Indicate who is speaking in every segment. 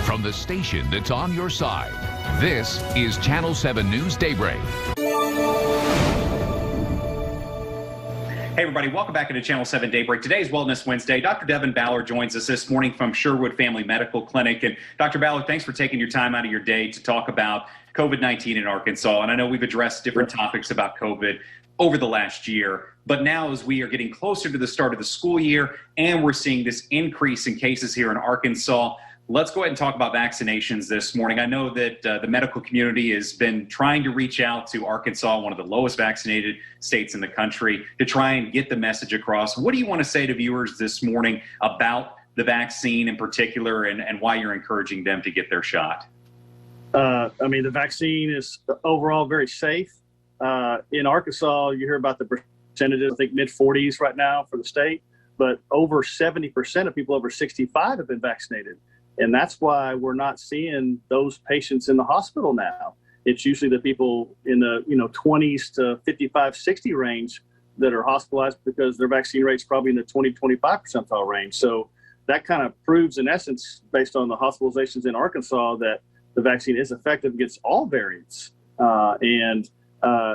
Speaker 1: from the station that's on your side. This is Channel 7 News Daybreak.
Speaker 2: Hey, everybody. Welcome back into Channel 7 Daybreak. Today is Wellness Wednesday. Dr. Devin Ballard joins us this morning from Sherwood Family Medical Clinic. And Dr. Ballard, thanks for taking your time out of your day to talk about COVID-19 in Arkansas. And I know we've addressed different topics about COVID over the last year. But now as we are getting closer to the start of the school year and we're seeing this increase in cases here in Arkansas, let's go ahead and talk about vaccinations this morning. I know that the medical community has been trying to reach out to Arkansas, one of the lowest vaccinated states in the country, to try and get the message across. What do you want to say to viewers this morning about the vaccine in particular and why you're encouraging them to get their shot?
Speaker 3: The vaccine is overall very safe. In Arkansas, you hear about the percentages, I think mid-40s right now for the state, but over 70% of people over 65 have been vaccinated. And that's why we're not seeing those patients in the hospital now. It's usually the people in the 20s to 55, 60 range that are hospitalized because their vaccine rate's probably in the 20-25 percentile range. So that kind of proves, in essence, based on the hospitalizations in Arkansas, that the vaccine is effective against all variants. And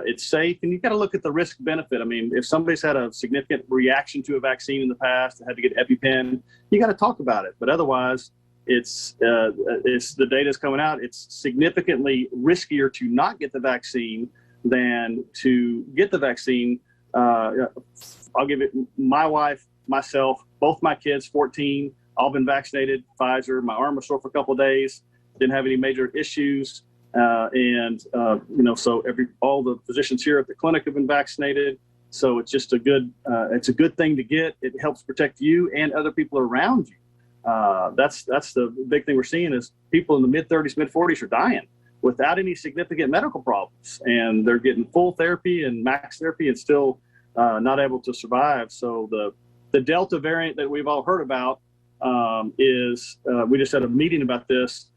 Speaker 3: it's safe. And you got to look at the risk benefit. I mean, if somebody's had a significant reaction to a vaccine in the past, had to get EpiPen, you got to talk about it. But otherwise, it's the data's coming out. It's significantly riskier to not get the vaccine than to get the vaccine. I'll give it my wife, myself, both my kids, 14, all been vaccinated, Pfizer. My arm was sore for a couple of days, didn't have any major issues. So all the physicians here at the clinic have been vaccinated. So it's just it's a good thing to get. It helps protect you and other people around you. That's the big thing we're seeing is people in the mid-30s, mid-40s are dying without any significant medical problems, and they're getting full therapy and max therapy and still not able to survive. So the Delta variant that we've all heard about is we just had a meeting about this.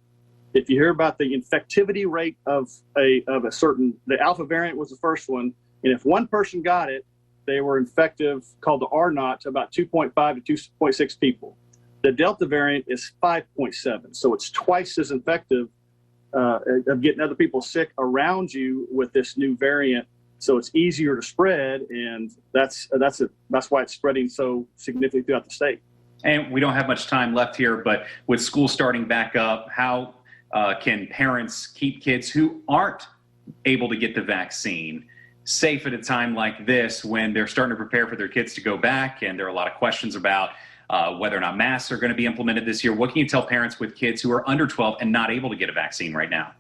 Speaker 3: If you hear about the infectivity rate of a certain, the Alpha variant was the first one, and if one person got it, they were infective, called the R naught, to about 2.5 to 2.6 people. The Delta variant is 5.7, so it's twice as effective of getting other people sick around you with this new variant. So it's easier to spread, and that's why it's spreading so significantly throughout the state.
Speaker 2: And we don't have much time left here, but with school starting back up, how can parents keep kids who aren't able to get the vaccine safe at a time like this when they're starting to prepare for their kids to go back? And there are a lot of questions about whether or not masks are going to be implemented this year. What can you tell parents with kids who are under 12 and not able to get a vaccine right now?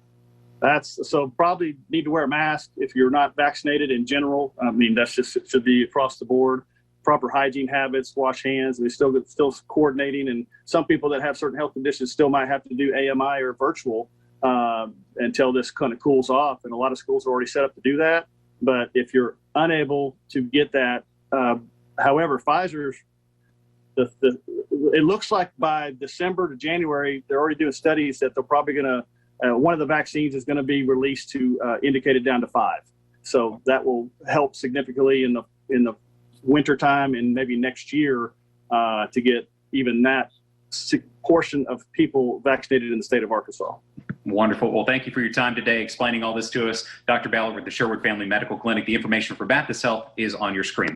Speaker 3: So probably need to wear a mask if you're not vaccinated in general. I mean, that's just, it should be across the board. Proper hygiene habits, wash hands. We're still coordinating, and some people that have certain health conditions still might have to do AMI or virtual until this kind of cools off. And a lot of schools are already set up to do that. But if you're unable to get that, however, Pfizer's it looks like by December to January, they're already doing studies that they're probably going to, one of the vaccines is going to be released to indicated down to 5. So that will help significantly in the winter time and maybe next year to get even that portion of people vaccinated in the state of Arkansas.
Speaker 2: Wonderful. Well, thank you for your time today explaining all this to us. Dr. Ballard with the Sherwood Family Medical Clinic. The information for Baptist Health is on your screen.